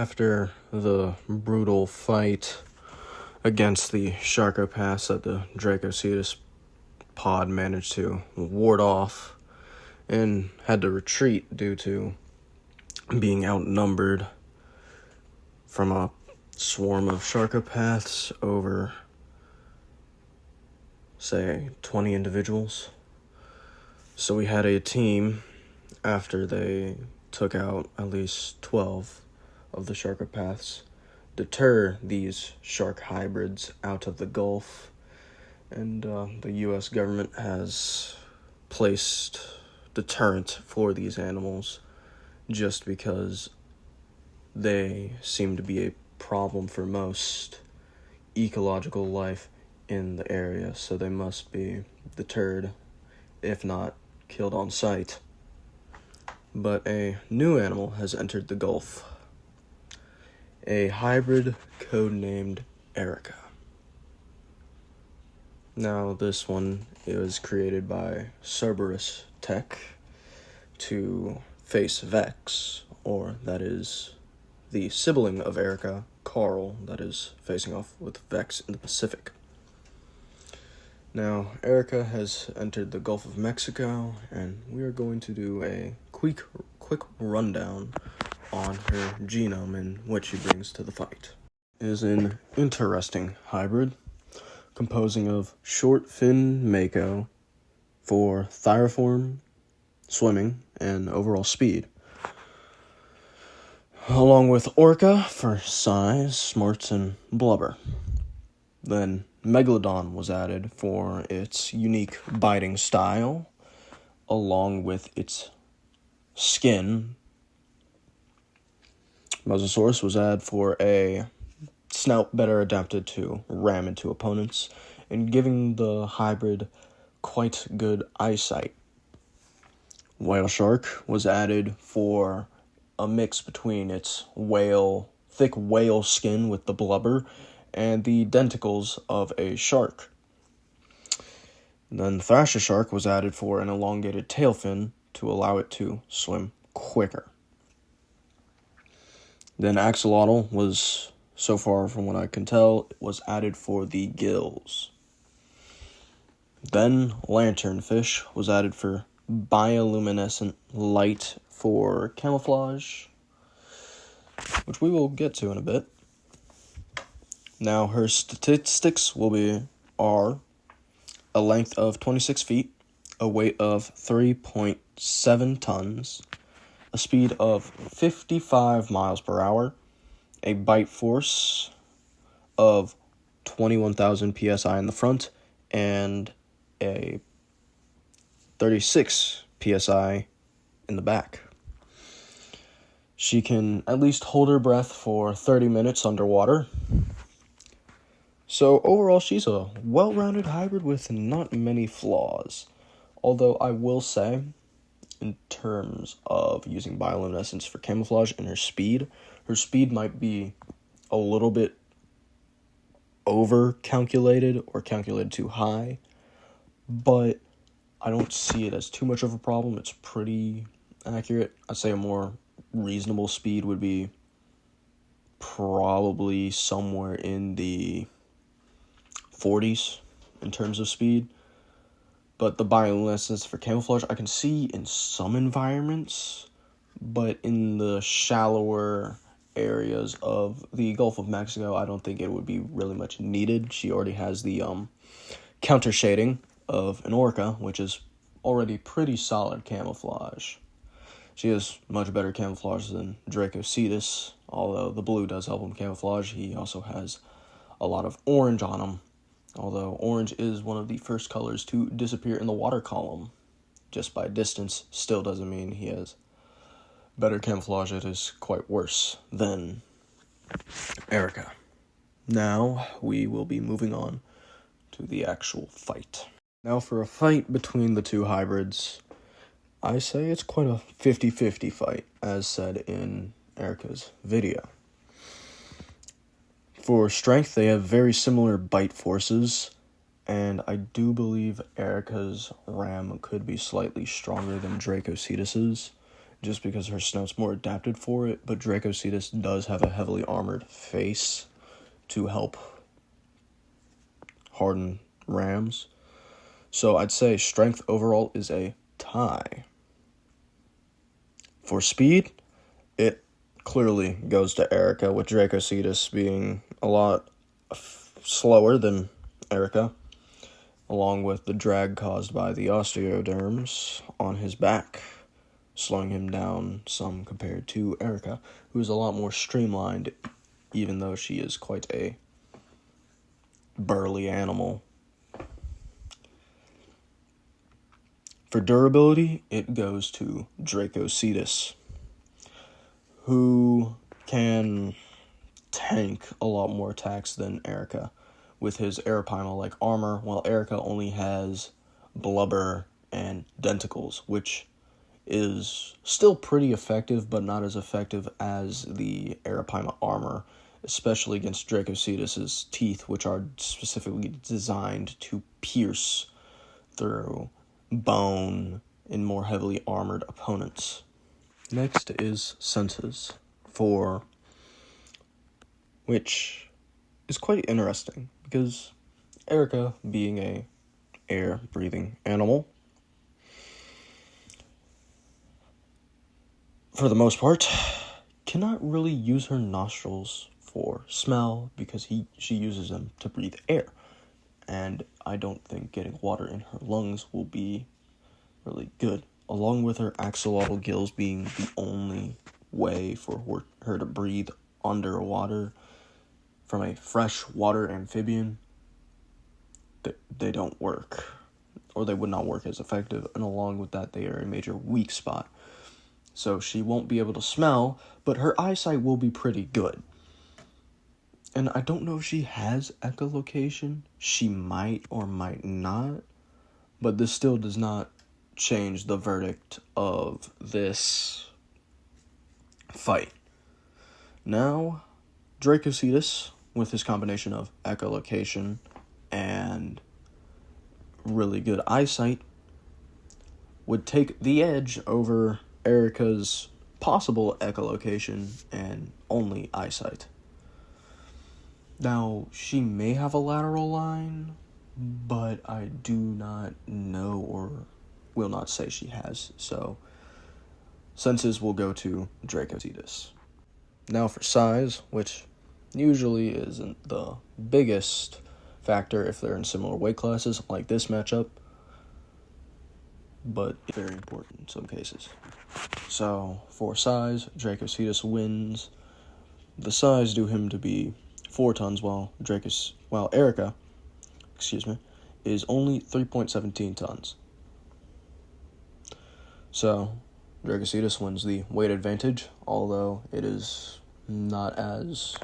After the brutal fight against the Dracocetus that the Dracocetus pod managed to ward off and had to retreat due to being outnumbered from a swarm of Dracocetus over, say, 20 individuals. So we had a team, after they took out at least 12 of the Dracocetus, deter these shark hybrids out of the Gulf, and the U.S. government has placed deterrent for these animals just because they seem to be a problem for most ecological life in the area, so they must be deterred, if not killed on sight. But a new animal has entered the Gulf. A hybrid codenamed Erika. Now, this one was created by Cerberus Tech to face Vex, or that is the sibling of Erika, Carl, that is facing off with Vex in the Pacific. Now, Erika has entered the Gulf of Mexico, and we are going to do a quick rundown on her genome and what she brings to the fight. It is an interesting hybrid, composing of short fin mako for thyroform, swimming, and overall speed, along with orca for size, smarts, and blubber. Then Megalodon was added for its unique biting style, along with its skin. Mosasaurus was added for a snout better adapted to ram into opponents, and giving the hybrid quite good eyesight. Whale shark was added for a mix between its thick whale skin with the blubber and the denticles of a shark. Then thrasher shark was added for an elongated tail fin to allow it to swim quicker. Then axolotl was, so far from what I can tell, was added for the gills. Then lanternfish was added for bioluminescent light for camouflage, which we will get to in a bit. Now, her statistics are a length of 26 feet, a weight of 3.7 tons, a speed of 55 miles per hour, a bite force of 21,000 psi in the front, and a 36 psi in the back. She can at least hold her breath for 30 minutes underwater. So overall, she's a well-rounded hybrid with not many flaws. Although I will say, in terms of using bioluminescence for camouflage and her speed might be a little bit over-calculated or calculated too high, but I don't see it as too much of a problem. It's pretty accurate. I'd say a more reasonable speed would be probably somewhere in the 40s in terms of speed. But the bioluminescence for camouflage, I can see in some environments, but in the shallower areas of the Gulf of Mexico, I don't think it would be really much needed. She already has the counter shading of an orca, which is already pretty solid camouflage. She has much better camouflage than Dracocetus, although the blue does help him camouflage. He also has a lot of orange on him, although orange is one of the first colors to disappear in the water column. Just by distance, still doesn't mean he has better camouflage. It is quite worse than Erika. Now, we will be moving on to the actual fight. Now, for a fight between the two hybrids, I say it's quite a 50-50 fight, as said in Erika's video. For strength, they have very similar bite forces, and I do believe Erika's ram could be slightly stronger than Dracocetus's, just because her snout's more adapted for it, but Dracocetus does have a heavily armored face to help harden rams. So I'd say strength overall is a tie. For speed, it clearly goes to Erika, with Dracocetus being a lot slower than Erika, along with the drag caused by the osteoderms on his back, slowing him down some compared to Erika, who's a lot more streamlined, even though she is quite a burly animal. For durability, it goes to Dracocetus, who can tank a lot more attacks than Erika with his arapaima-like armor, while Erika only has blubber and denticles, which is still pretty effective, but not as effective as the arapaima armor, especially against Dracocetus' teeth, which are specifically designed to pierce through bone in more heavily armored opponents. Next is senses, which is quite interesting because Erika, being a air-breathing animal, for the most part, cannot really use her nostrils for smell because she uses them to breathe air. And I don't think getting water in her lungs will be really good, along with her axolotl gills being the only way for her to breathe underwater from a freshwater amphibian. They don't work, or they would not work as effective, and along with that, they are a major weak spot. So she won't be able to smell, but her eyesight will be pretty good. And I don't know if she has echolocation. She might or might not. But this still does not change the verdict of this fight. Now, Dracocetus, with his combination of echolocation and really good eyesight, would take the edge over Erika's possible echolocation and only eyesight. Now, she may have a lateral line, but I do not know or will not say she has, so senses will go to Dracocetus. Now for size, which usually isn't the biggest factor if they're in similar weight classes, like this matchup, but very important in some cases. So, for size, Dracocetus wins. The size due him to be 4 tons, while Erika, is only 3.17 tons. So, Dracocetus wins the weight advantage, although it is not as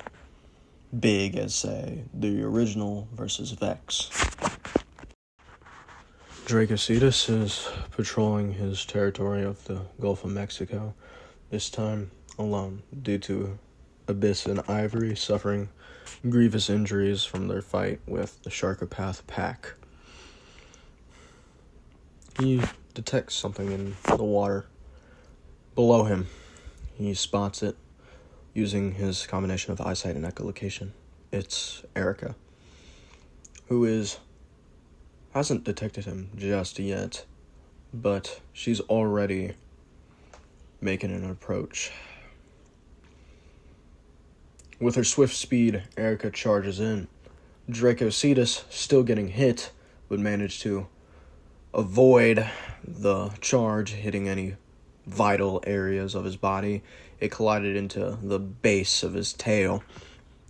big as, say, the original versus Vex. Dracocetus is patrolling his territory of the Gulf of Mexico, this time alone, due to Abyss and Ivory suffering grievous injuries from their fight with the Sharkopath pack. He detects something in the water below him. He spots it using his combination of eyesight and echolocation. It's Erika, who hasn't detected him just yet, but she's already making an approach. With her swift speed, Erika charges in. Dracocetus, still getting hit, would manage to avoid the charge hitting any vital areas of his body. It collided into the base of his tail.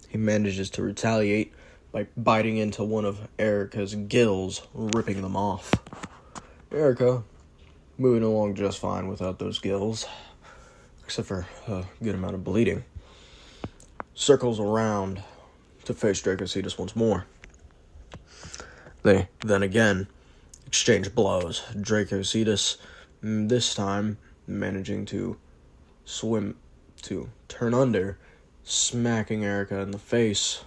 He manages to retaliate by biting into one of Erika's gills, ripping them off. Erika, moving along just fine without those gills, except for a good amount of bleeding, circles around to face Dracocetus once more. They then again exchange blows. Dracocetus, this time managing to turn under, smacking Erika in the face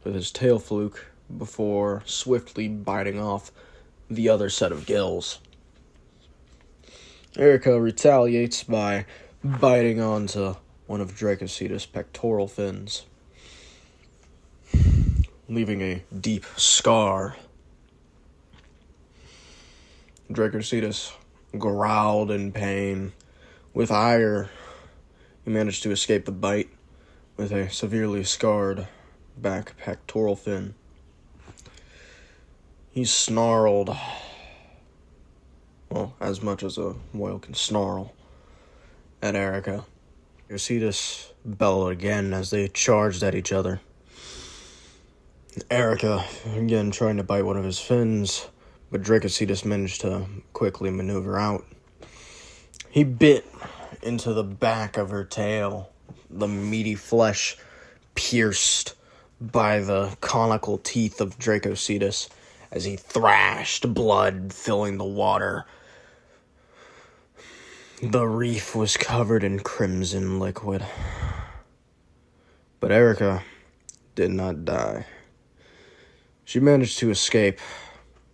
with his tail fluke before swiftly biting off the other set of gills. Erika retaliates by biting onto one of Dracocetus' pectoral fins, leaving a deep scar. Dracocetus growled in pain. With ire, he managed to escape the bite with a severely scarred back pectoral fin. He snarled, well, as much as a whale can snarl, at Erika. Dracocetus bellowed again as they charged at each other. Erika, again, trying to bite one of his fins, but Dracocetus managed to quickly maneuver out. He bit into the back of her tail, the meaty flesh pierced by the conical teeth of Dracocetus as he thrashed, blood filling the water. The reef was covered in crimson liquid. But Erika did not die. She managed to escape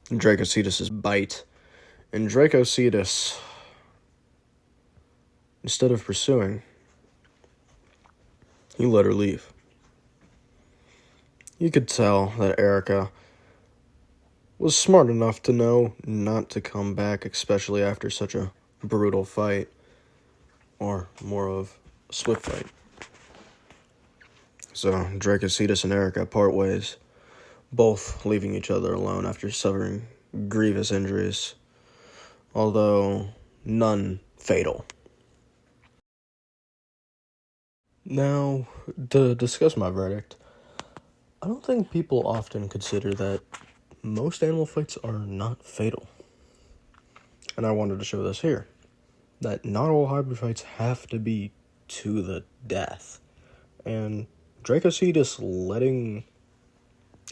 Dracocetus' bite, and Dracocetus, instead of pursuing, he let her leave. You could tell that Erika was smart enough to know not to come back, especially after such a brutal fight, or more of a swift fight. So Dracocetus and Erika part ways, both leaving each other alone after suffering grievous injuries, although none fatal. Now, to discuss my verdict, I don't think people often consider that most animal fights are not fatal. And I wanted to show this here, that not all hybrid fights have to be to the death. And Dracocetus letting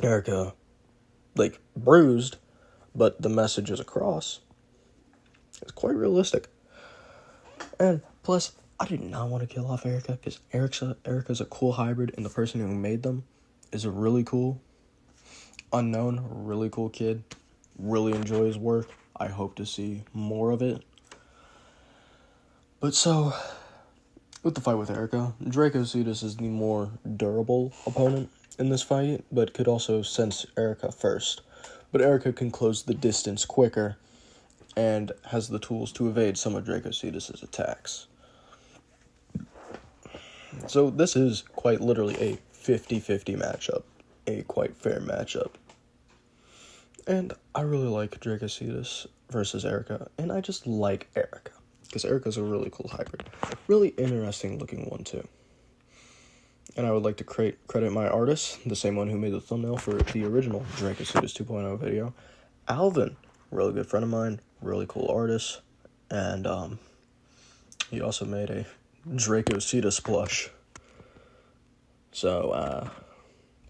Erika, bruised, but the message is across, is quite realistic. And plus, I did not want to kill off Erika, because Erika's a cool hybrid, and the person who made them is a really cool, unknown, really cool kid. Really enjoy his work. I hope to see more of it. But so, with the fight with Erika, Dracocetus is the more durable opponent in this fight, but could also sense Erika first. But Erika can close the distance quicker, and has the tools to evade some of Dracocetus' attacks. So this is quite literally a 50-50 matchup, a quite fair matchup. And I really like Dracocetus versus Erika, and I just like Erika, because Erika's a really cool hybrid. Really interesting looking one too. And I would like to credit my artist, the same one who made the thumbnail for the original Dracocetus 2.0 video, Alvin. Really good friend of mine, really cool artist, and he also made a Dracocetus plush. So,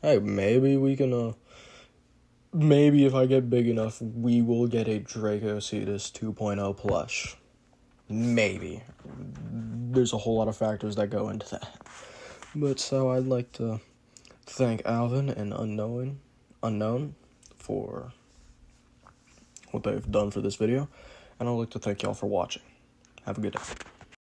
hey, maybe we can, maybe if I get big enough, we will get a Dracocetus 2.0 plush. Maybe. There's a whole lot of factors that go into that. But so I'd like to thank Alvin and Unknown for what they've done for this video, and I'd like to thank y'all for watching. Have a good day.